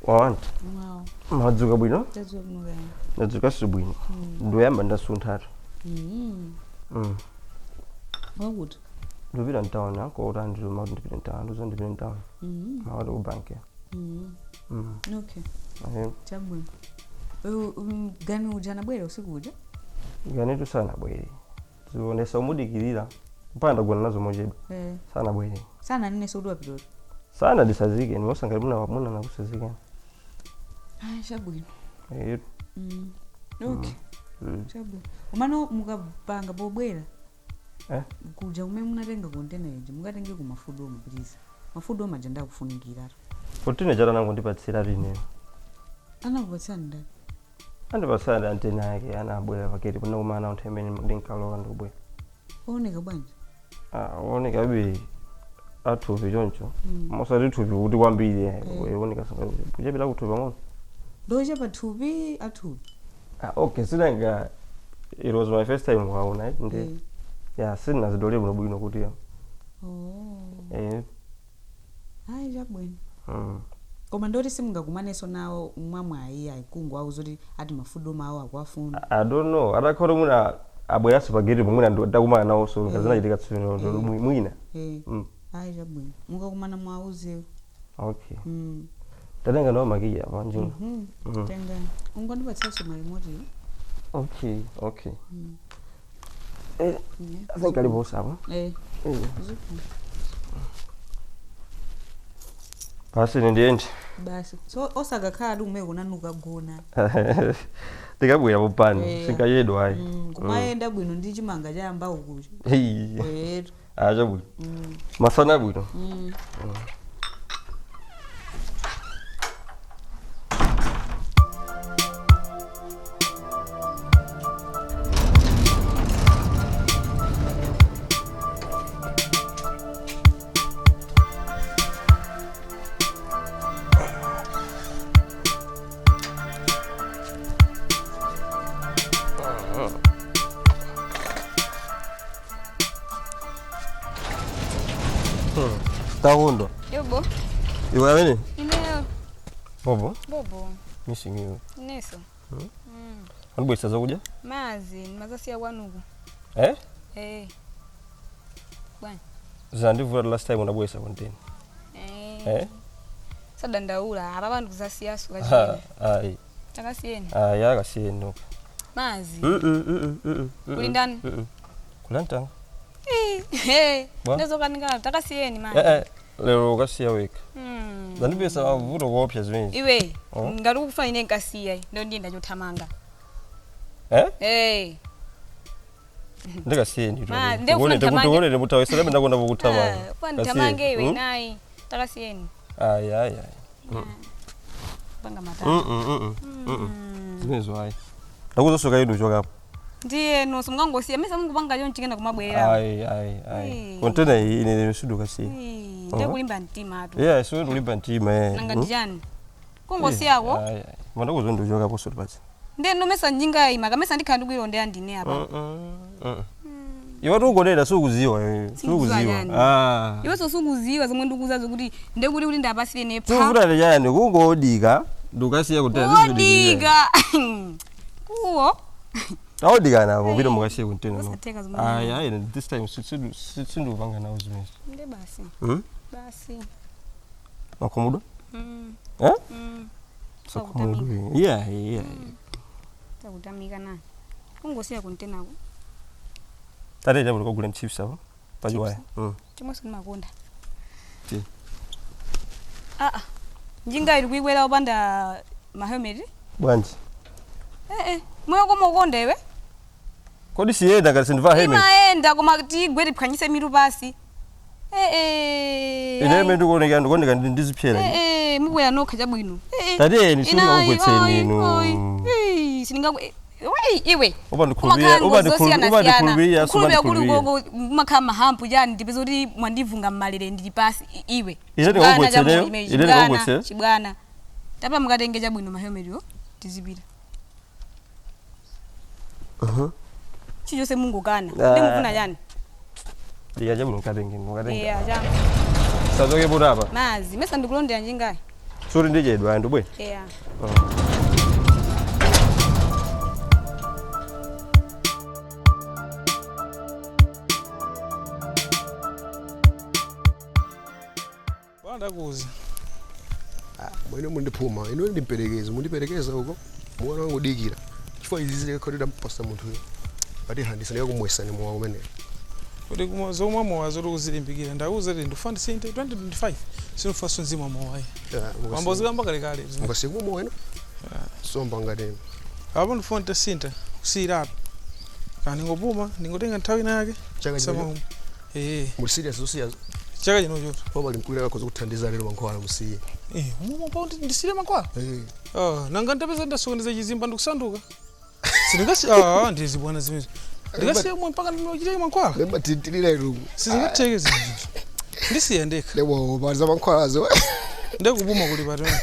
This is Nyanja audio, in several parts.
Want? Wow. Madzuka bwino? Tadzuka bwino kaya. Nadzuka subwino. Ndoyamba ndasuntha. Wakuti? Ndopita mtown ako utandi mauti ndipita mtown. Ndipita mtown. Mauti kubanki. Okay. Chabwino. Gani ujana bwere usiku uja? Gani tu sana bwere. Zionesa umudikirira. Mpanda gwana nazo mojedu. Sana bwere. Sana nene sodu wapito? Sana disazike. Niwosanga muna na kusazike. Chabwino. Okay. Chabwino. Umano mukapanga pobwera? Kuja umene munatenga kontena iji mukatenge ku mafudo omupitisa. Mafudo omajanda kufunikira. Kotine jara nangu ndipatsira rine. Anakupatsira ndani? Andipatsira antena yake anabwera paketi kuna kumana uthemeni ndinkalowa ndobwera. Oneka bwanji? Oneka bi athupi choncho. Mosati thupi kuti kwambiri oneka sanga. Kuchepera kuthupi pang'ono. Doja pathupi athupi. Okay, sinanga it was my first time waona ndi. Yeah, sina zidole bwino kuti. Hayi chabwino. Koma ndoti simungakumaneso nawo mwamwa ayi kungu awuzoti ati mafudo mawo akwafuna. I don't know. Atakhola muna abwera spaghetti pomwe ndakumana nawo so kazina chitika tsino mwina. Hayi chabwino. Mukakumana mwauze. Okay. Tatenga no makiya panjula. Tenga. Ungondipatsa mali moti. Okay. I think I live sawa. Basi ndiende. Basi. So osakakhala umwe kunanuka gona. Tikabwera popano, sinkayedwa ayi. Kumayenda bwino ndi chimanga chayamba ukucho. Acha bwino. Masana bwino. Tahundo. Yobo. Iwa nini? Ineo. Bobo. Missing you. Neso. Anbo isaza kuja? Mazi ya wanugu. Bwana. Zandivu last time unabwesa contain. Sadandaula abantu kuzasiya suka jina. Ai. Takasiyeni. Yakasiyeni no. Mazi. Kulindani. Kulantanga. Nezo kaninga takasiyeni manje. Lero kasiya weka. Zanibesa avuto kopya zwenzi. Iwe ngari kufa ine nkasiya ndo ndinda chothamanga. Ndikasiyeni to. Ndikufuna mutawesa labe ndakona kuthamanga. Kwani thamange iwe nayi. Takasiyeni. Ai. Banga matata. Zimezo ai. Ndakuzosoka yedu chokapo. Ndiye no simungangosiya mesa mungu banga yo nchikenda kumabwerera. Ai. Kontena ine suduka si. Nde kulimba ntima atu. Yeah, so kulimba ntima Nanga ndijani. Kungosiyako? Ai. Manda kuzondo chokapo so basi. Nde no mesa njinga imaka mesa ndikhandukiro nde andine apa. Iwe tukugonera sukuziwa sukuziwa. Iwe so sukuziwa zomwe ndikuzazo kuti ndekuti kuti ndapasire nepha. Tuvulale yani kungodika ndukasiya kutana zizodika. Kuwo. Taudika navo vile mukasiya kuntena no. Ai, this time sindu vanga nawo zimesi. Nde basi. Basi. Makomodo? Sakomodo. Yeah. Takutamika na. Kungosiya kuntenako. Tare jambo ko gulen chips aba. Pajiwa. Chimo simakonda. Njinga iri kuikwela opanda mahemedi? Bwanji. Moyo komokonda iwe? Kodi siyenda ngati sindiva helmet. Imaenda koma tigwere phwanyise miru basi. Ine mendu kuoneka ndizipyela. Mubwera nokha chabwino. Tade ni sima ugwetseni no. Sininga iwe. Oba ndikhulubira kuli makha mahampu yani ndipezoti mwandivunga mmalere ndili pasi iwe. Ine ogwetse. Chibwana. Tapa mukatenge chabwino mahemediyo tizipita. Chicho se mungu kana. Ndimufuna yani. Ndiyaje buno katenge. Iya jam. Sazoke buraba. Mazi, mesa ndikulondera njingayi. Suri ndichedwa ndo bwe. Yeah. Banda kuzi. Mwene mundiphuma ino mundiperekeza uko mwana wangu dikira chifukwa izizile khodera mpasa munthu pati handisana kumwesa ni mwa umene Kuti zomwe mwazo kuzilimbikira ndauza ndi ndifandi sente 2025 sinofaso nzima mwayi. Mambozi kamba kale. Ngasiku mwena. Somba ngati. Apo ndifandi sente kusira. Kani ngopuma ningotenga nthawi nake. Chaka muri serious zosiyazo. Chaka chino choto. Baba limkulira koza kuthandiza lero mankhwala musiye. Mumo paundi ndisire mankhwala? Nanga ndapeza ndasoneza chizimba ndikusanduka. Sindingasi ndizibwana zimene. Ndikasiya mwe mpaka ndinochiteka mankhwala. Lemba tintilira iro. Sizingatheke zinthu. Ndisiya ndekha. Lebo baza mankhwalazo. Ndekubuma kuli patona.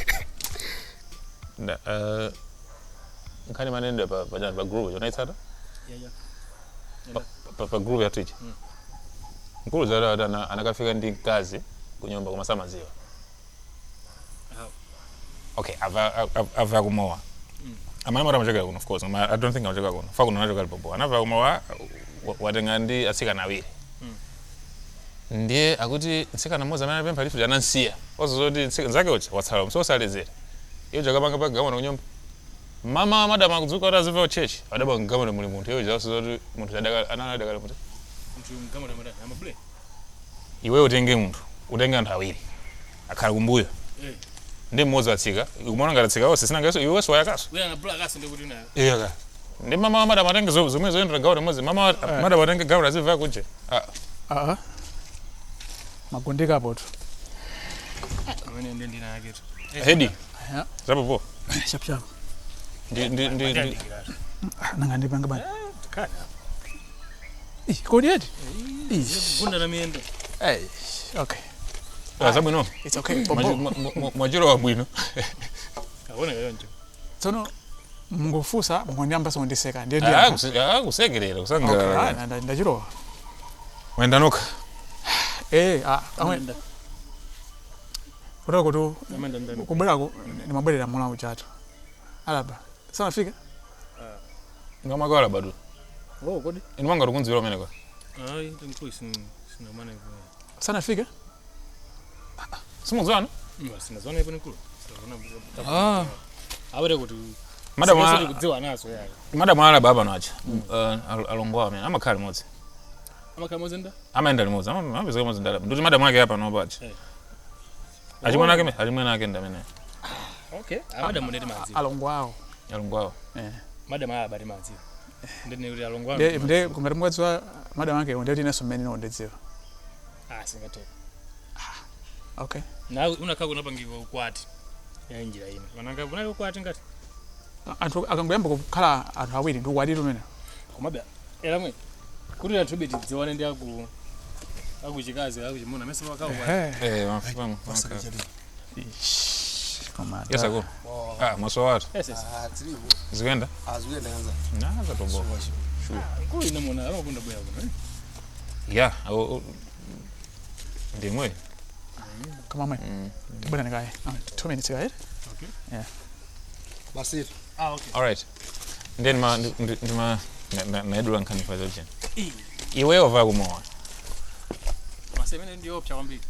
Nkhani manende pa group yonaitsata? Yeah. Pa group ya Twitch. Mkulu zara anakafika ndi kazi kunyumba kwa masama ziwa. Okay, ava kumowa. Amana machaka kuno of course. I don't think machaka kuno. Fa kuno machaka popo. Anava kumowa watenga ndi atsikana awiri. Ndiye akuti nsikana mmoja amene pempha lifu janansiya. Ozoti nsikana zake ocha watsala msosalezera. Iyo jakapanga pa gawana kunyumba. Mama madam akudzuka utaziva church. Adaba ngamana muli munthu iyo zasozoti munthu analadakala munthu. Ngamana amabule. Iwe utenge anthu awiri. Akhala kumbuyo. Ndi mmodzi watsika. Ukumona ngatatsika wose sina ngaso iwe swaya kaso. Wewe anabula kaso ndikuti nayo. Iya. Ndi mama madam atenge zomwe zoendera gawana mmodzi. Mama madam atenge gawana ziva kunje. Magondeka apo tu. Amene ndina yake tu. Hedi. Zapo. Chap. Ndi. Nanga ndipanga bani. Kana. Kodi yeti? Gunda na miendo. Okay. Sabu no. It's okay. Majiro wa bwino. Kaona yonjo. Tsono mungofusa mungonyamba so ndiseka. Kusekerera kusanga. Okay, ndajiro. Wenda noka. Amenda. Urako tu kubelako ni mabelera mwana uchato. Alaba. Sana fika? Ngama gola badu. Kodi. Inwanga rukunziro mene kwa. Ndimkui sina maana hivyo. Sana fika? Simuzana? Sina zona hivyo nikulu. Awere kuti Madam kudziwa naso yake. Madam ala baba nacha. Alongwa mene amakhala modzi. Amakhala modzi nda? Amaenda limodzi. Amapeza modzi ndala. Nduti madam yake hapa no bachi. Alimwana ake ndamene. Okay. Madam ndeti madzi. Alongwao. Madam ala bali madzi. Ndine kuti alongwao. Nde kumera mwezi wa madam yake ndeti naso mene no ndedziwa. Singatoka. Okay. Na unakaa kunapangirwa ukwati ya njira ino. Wananga kunayo ukwati ngati. Anthu akanguyamba kukhala anthu awiri ndi ukwati lumene. Komabe era mwe. Kuti atubiti dziwane ndi akuchikazi akuchimuna mese wakawo. Mafamu. Komanda. Yes ako. Maswat. Yes. Tsiriwo. Zigenda? Azuyenda kanza. Naza tobo. Kuli namona amakunda boya kuno. Yeah, ndimwe. Come on, man. Bwana nikae. 2 minutes ahead. Okay. Yeah. Basir. Okay. All right. Then ma edula nkani fa zoje. Iwe ova kumowa. Masemene ndio opcha kwambiri.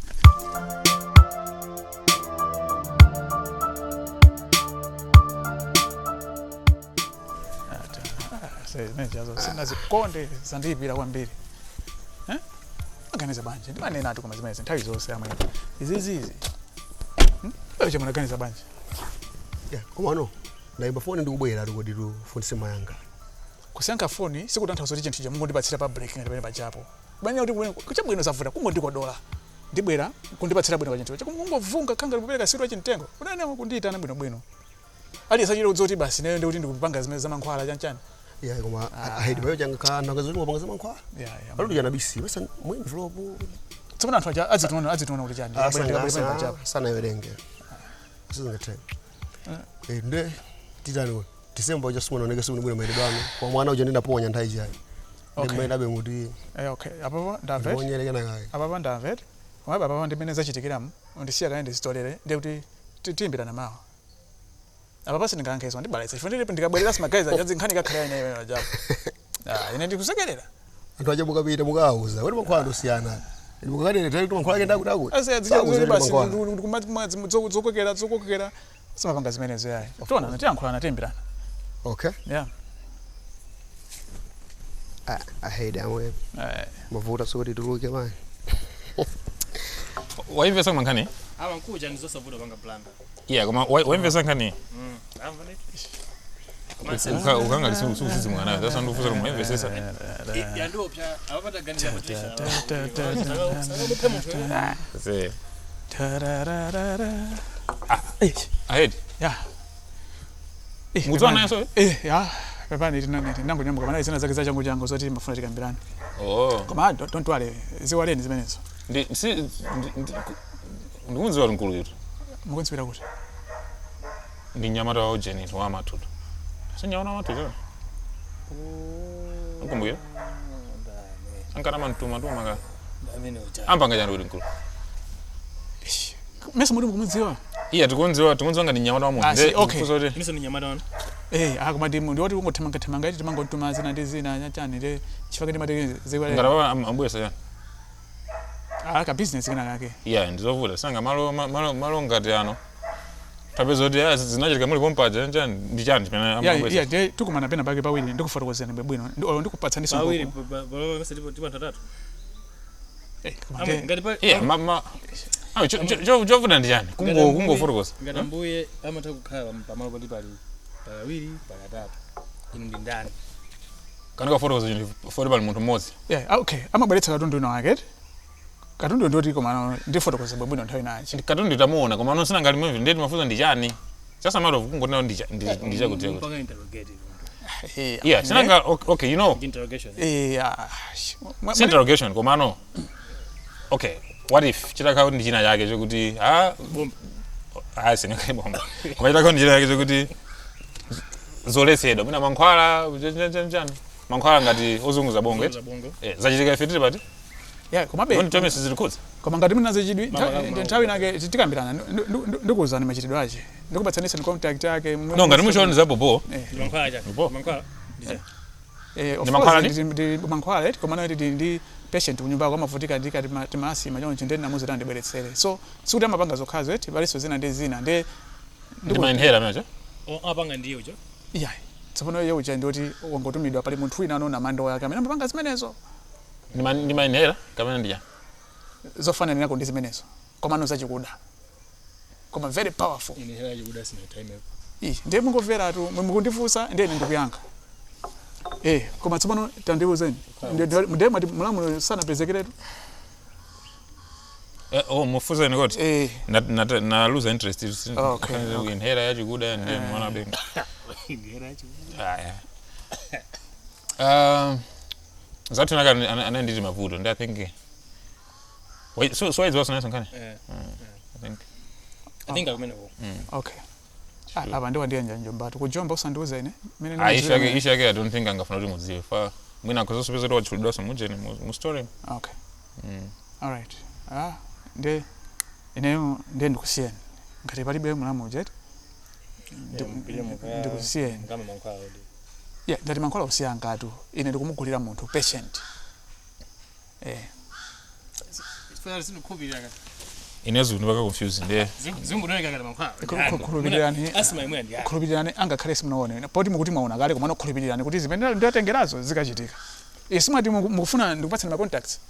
Sina zikonde zandibira kwambiri. Aganiza banje. Ndimanena ati kumazimeza nthawi zonse amwe. Izizi. Aje munaganiza banje. Komano. Ndaimba phone ndikubwera kodi fundise mayanga. Kusanka phone sikutanthauza kuti chinthu chamungu ndipatsira pa break ngati pene pajapo. Banya kuti kuchabwino zavuta kungondikodola. Ndibwera kundipatsira bwino pachinthu. Chakungovunga khanga lipopereka siru chimtengo. Unene kundiyitana bwino. Ali asachira udzoti basi nayo ndikuti ndikupanga zimene zamankhwala chanchani. Koma ahedi bayo janga kana ngazoti wapanga zamankhwala. Paludu jana bisi basa mwini flopu. Tsopano anthu aja azitiona kuti chani. Sana yorenge. Sizingathenga. Nde titani December uja sumuna nege sumuna mwene dwanu. Kwa mwana uja ndina ponya nthawi jayi. Ndi mwene abe muti. Okay. Apapo ndavet. Ponyere kana kai. Apapo ndavet. Waba baba ndimene zachitikiramu. Ndisiya kaende zitorere. Ndi kuti timbirana mawa apa pasi ndingankhaizwa ndibalaitsa chifukwa ndilipo ndikabwerera simagaiza chazi nkhani kakhala ine ajabu ine ndikusekerera anthu aja mukapita mukauza kuti mankhwala ndosiyana mukakadere tali kuti mankhwala ake ndakuti asiyadzichazuri basi ndikumadzi zokokera simapanga zimenezo yayi tiona tiyankhulana timbirana okay yeah I hate amwe mavuta soti tuluke bani waimvesa koma nkhani Aba nkuja ndizosavuta panga planda. yeah koma waimvesa nkhani Amba netu. ukanga lisusizi mwana sasa ndufuza rumwe vesesa Ya ndo pya abapata gani ya motisha. se ahead yeah muzwana yaso yeah pepani tinaneti nangu nyambo kama zina zake za changu changu zoti mafuna tikambirana oh koma don't worry ziwaleni zimenezo ndi ndikunzi wali nkulu yetu mukunzipira kuti ndi nyamata wa ujeni wa matutu sinyaona matutu ukumbuye ankana mantuma ka ambanga jana uri nkulu mesa muri mukumudziwa iya tikunziwa ngati nyamata wa munhu okay Niso ni nyamata wana. akumati ndi woti ungothamanga iti timangotuma zina ndi zina nyachani le chifaka ndi mate ziwale ngara baba ambuyesa yani ka business kana kake iya ndizovuta sanga malo ngati ano tapeza kuti zinachitika muli pompaja njani ndi chani pena ambuyesa yeah tukumana pena pake pawiri ndikufotokozera bwino ndikupatsa ndiso Pawiri baba basa tipo tatatu. kumate Ngati pa iya mama jovuta ndi chani kungofotokoza ngati mbuye amatha kukhala pamalo pali pawiri patatu. Inu ndi ndani? kana kafotokoza fori pali munthu mmodzi yeah okay amabweretsa katundu ino wake katundu ndoti koma ndifotokoza bwino nthawi nachi katundu tamuona koma ano sina ngati mwe ndeti mafuza ndi chani just a matter of kungona ndi chakuti Panga interrogative. yeah sinanga okay you know Interrogation. interrogation koma ano okay what if chitaka ndi china chake chokuti sinaka bomba koma chitaka ndi china chake chokuti zoletsedwa mina mankhwala chani mankhwala ngati ozunguza bongo zachitika ife tili pati yeah koma be don't tell me sizilikuza koma ngati mnazo chidwi nthawi nake tikambirana ndikuwuzani machitidwe ache ndikupatsanisa ni contact yake no ngati mushoni zapopo Mankhwala chake. Mankhwala. of mankhwala course ndi mankhwala koma nayo ndi patient kunyumba kwa mavutika ndikati timasi machonje ndi namuzi tandibweretsere so sikuti amapanga zokhazo eti paliso zina ndi zina ndi ndimainhera mecho Apanga ndiyo jo. yeah tsopano iye ucha ndoti wangotumidwa pali munthu wina anona mando yake amene amapanga zimenezo ndimainhera kamene ndiya zofanana nako ndi zimenezo koma no zachikuda koma very powerful Inhela yuda sina time. ndiye mungomvera tu mukundifunsa ndiye ndikuyankha koma tsopano tandiwuzeni ndiye mati mulamulo sanapezekeretu mufuza nikoti na lose interest Okay. inhera yachikuda ndi mwana benga Inhela yuda. zatu naka ananditi mavuto ndi I think wait so it's was nice nkani I think akumeneko. okay apa ndiwa ndiye njanjombatu kujomba usandiuza ine isha yake I don't think angafuna kuti mudziwe fa mwina akuzosupeza kuti wachulidwa somujeni mu story okay all right ndiye ineyo ndiye ndikusiyeni ngati palibe mulamu jet ndikusiyeni Kama mankhwala odi. yeah ndati mankhwala kusiya ngatu ine ndikumugulira munthu patient Sifuna sindikubira kaka. inezu ndipaka confused ndiye Zimbunoeka kaka mankhwala. khulupirirani Asima imwe ndi. khulupirirani angakhale simunaone poti mukuti mwaona kale koma khulupirirani kuti zimene ndiatengerazo zikachitika simati mukufuna ndikupatsani ma contacts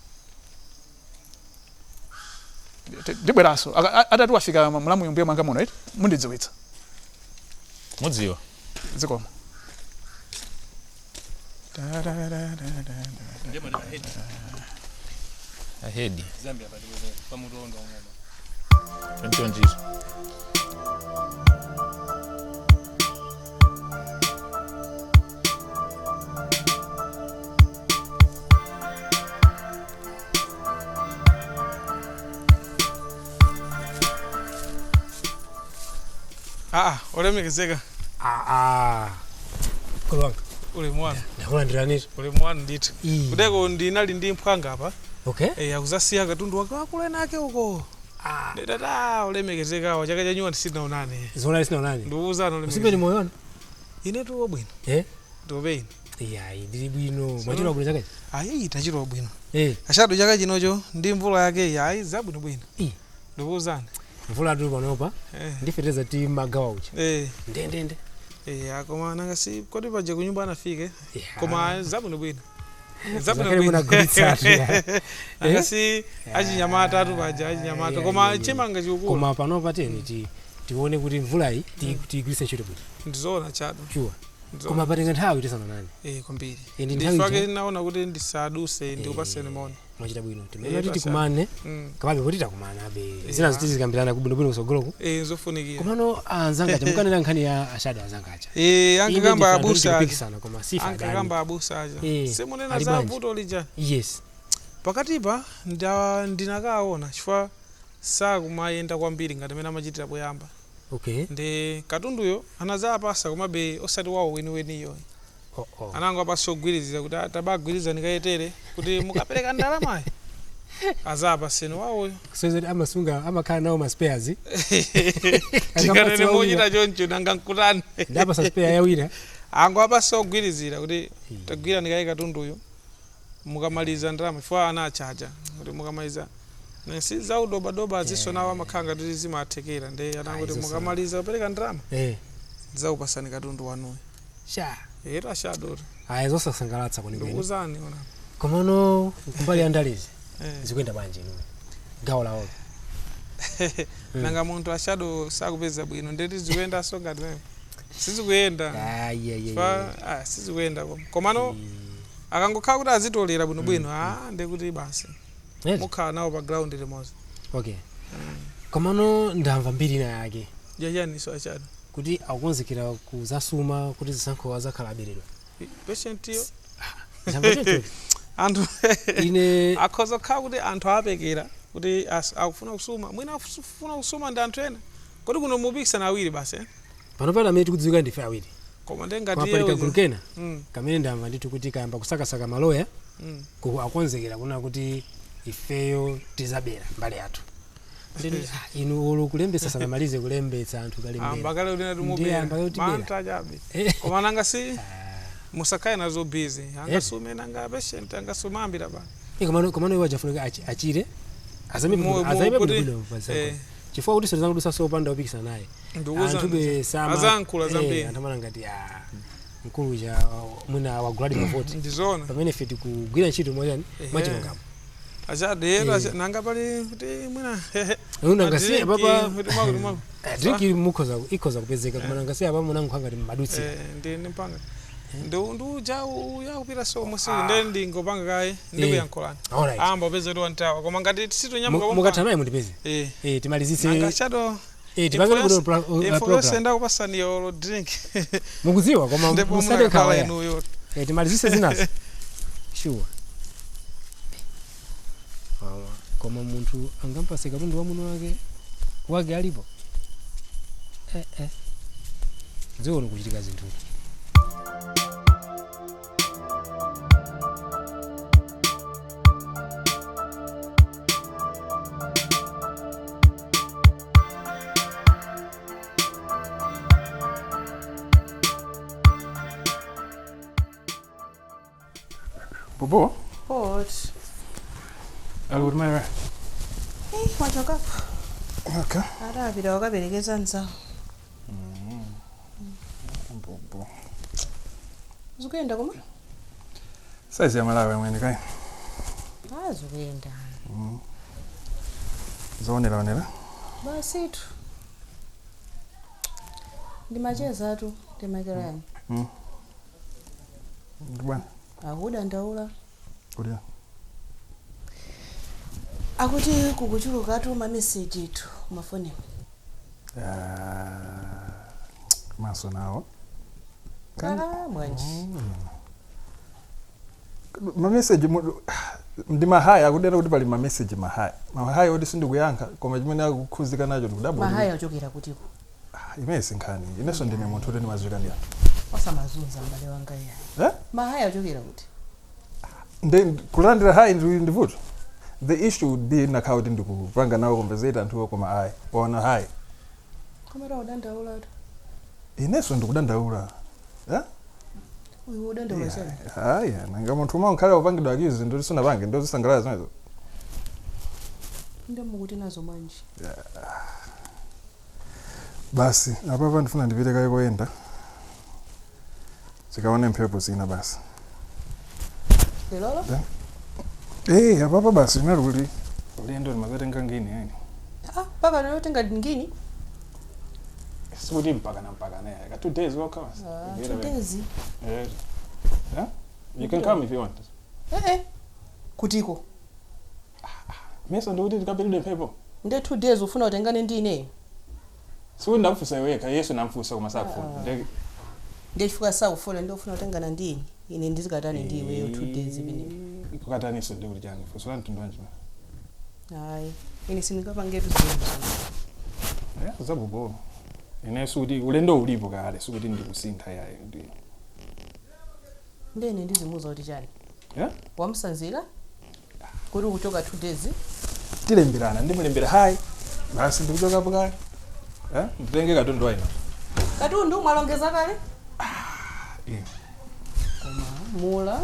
ndibweraso atatu wafika mulamu yombuye mwanga muno iti mundidziwitsa mudziwa zikoma Ndema na head. ahedi Zambia pati wewe pamutondo ngoma. ntonjizo olemekezeka kulwanga uli mwana ndakulandiranito uli mwana ndithu kudeko ndinali ndi mphwanga apa okay akuzasiya katundu wake wakule nake uko nditata ulemekezekawo chaka chanyuwa tisinaonane zona sinaonane ndiuzana usibe ni moyoni ine tu bwino ndopeni yayi ndili bwino mwachira bwino chaka ayi tachiro bwino ashadu chaka chinocho ndi mvula yake yayi zabwino bwino ndiuzana mvula tu panopa ndifeteza ti magawa uchi ndende akoma nanga si kodi paje kunyumba anafike koma zabwino bwino akasi achinyamata atu paja achinyamata koma chimanga chikukulu koma panopa teni tione kuti mvula iyi tigwiritse ntchito kuti ndizoona chadu sure koma patenga nthawi tisanonane kwambiri ndifake naona kuti ndisaduse ndiupaseni moni mwachita bwino timene titi kumane kababe kuti takumana abe zina ziti zikambirana kubwinobwino kusogoloko zofunikira komano anzanga chamukanira nkhani ya ashada anzanga acha angakamba abusa sana koma sifa angakamba abusa aja simunena za vuto lija yes pakatipa ndinakaona chifukwa sakumayenda kwambiri ngati mene amachitira poyamba ndi katunduyo anazapasa komabe osati wawo weniweniyo anango apasa ogwirizira kuti tabagwiriza nikayetere kuti mukapereka ndalamayi azapaseni wawoyo kusenzeti amasunga amakhala nawo maspares tikanene mochita choncho nanga nkutani ndapasa spare yawina ango apasa ogwirizira kuti tagwira nikaye katunduyo mukamaliza ndalama chifukwa anachaja kuti mukamaliza nesi zaudobadoba zisonawo amakhanga kuti zimathekera ndi anango kuti mukamaliza kupereka ndalama zaupasani katundu wanuyo era shadori zosasangalatsa kwenikweni uzani ona komano kumbali ya ndalizi zikuenda bwanji inu gawo lawo nanga munthu ashado sakupeza bwino ndeti zikuenda songati nayo sizikuyenda sizikuyenda komano akangokhala kuti azitolera bwinobwino ndekuti basi mukhala nawo pa ground limodzi komano ndamva mbiri ina yake jajaniso achado kuti akukonzekera kuzasuma kuti zisankho azakhala aberedwa patient yo anthu ine akhoza kukhala kuti anthu apekera kuti akufuna kusuma mwina akufuna kusuma ndi anthu ena kodi kuno mupikisana awiri basi panopata amene tikudziwika ndife awiri koma ndengatiye kugulukena kamene ndamva ndithu kuti kayamba kusakasaka maloya akonzekera kuna kuti ifeyo tizabera mbali yathu inu olo kulembesa sanamalize kulembetsa anthu kalembera ambakale udina tumubera manta chabe koma nanga si musakaye nazo busy angasume nanga patient angasumambira ba komano iwo ajafunika achire azaibe bwino chifukwa kuti sori zangu dusa opanda upikisa naye anthu be sama azankula zambiri anthu amana ngati mkulu ja mwina waguladi mavoti ndizona pamene feti kugwira ntchito moyani mwachilungamo achadera nanga pali kuti mwina unangasiya papa drink ikhoza kupezeka koma nangasiya papa munangu khanga madutsi ndi mpanga ndu yakupita somo siku ndi ngopanga kaye ndikuyankhulani amba upeze kuti wantawa koma ngati situnyambuka mukatha naye mundipeze timalizitse nanga chado tipangire kuti program ndakupasani yo drink mukudziwa koma musade khawa timalizitse zinazo sure koma munthu angampase katundu wa muno wake alipo dziwo kuchitika zinthu Bobo? What? Alur mara. Wachoka. Okay. Ara bila wakaberekeza nza. Bobo. Zukenda koma? Saizi ya malawi mwene kai. Zukenda. Zonera. Basi tu. Ndimacheza tu temakirani. Bwana. Ahuda ndaula. Kulia. Akuti kukuchuluka tu ma message tu mafoni. Maso nawo. Mwanji. Ma message ndi mahaya akudera kuti pali ma message mahaya. Mahaya odi sindikuyankha koma chimene akukhuzika nacho ndikudabwa. Mahaya ochokera kutiko. Imesi nkhani. Ineso ndine munthu oti ndimazwika ndi anthu. Osamazunza mbale wanga ya. Mahaya ochokera kuti. Kulandira hayi ndivuto. the issue ndi nakauti ndikupanga nawo compensate anthu koma ayi ona hayi kamera udandaula atu ineso ndikudandaula uyu udandaula sana haya nanga munthu umwe nkhale upangidwa akizi ndo sinapange ndo zisangalala zimenezo ndamukuti nazo manje basi apapa ndifuna ndipite kaye koyenda zikaone mphepo zina basi lelolo apapa basi naluli ulendo ndimazatenga ngini yani papa nayotenga ngini sikuti mpaka ka 2 days waka 2 days you can come if you want kutiko meso ndikuti ndikapelide mphepo nde 2 days ufuna utengane ndine sikuti ndamfusa weka yesu namfusa koma sakufuna ndechifika sakufuna ndi ufuna utengana ndini ine ndizikatani ndiweyo 2 days pene kukataniso ndikuti chani fuso lantundu wanje hayi ine sindikapangetu zinthu zabubo ine sukuti ulendo ulipo kale sukuti ndikusintha yayo ndi ndene ndizimuza kuti chani wamsanzira kuti kuchoka 2 days tilemberana ndimulembera hayi basi ndikuchokapo kale nditenge katundu waino katundu mwalongeza kale koma mula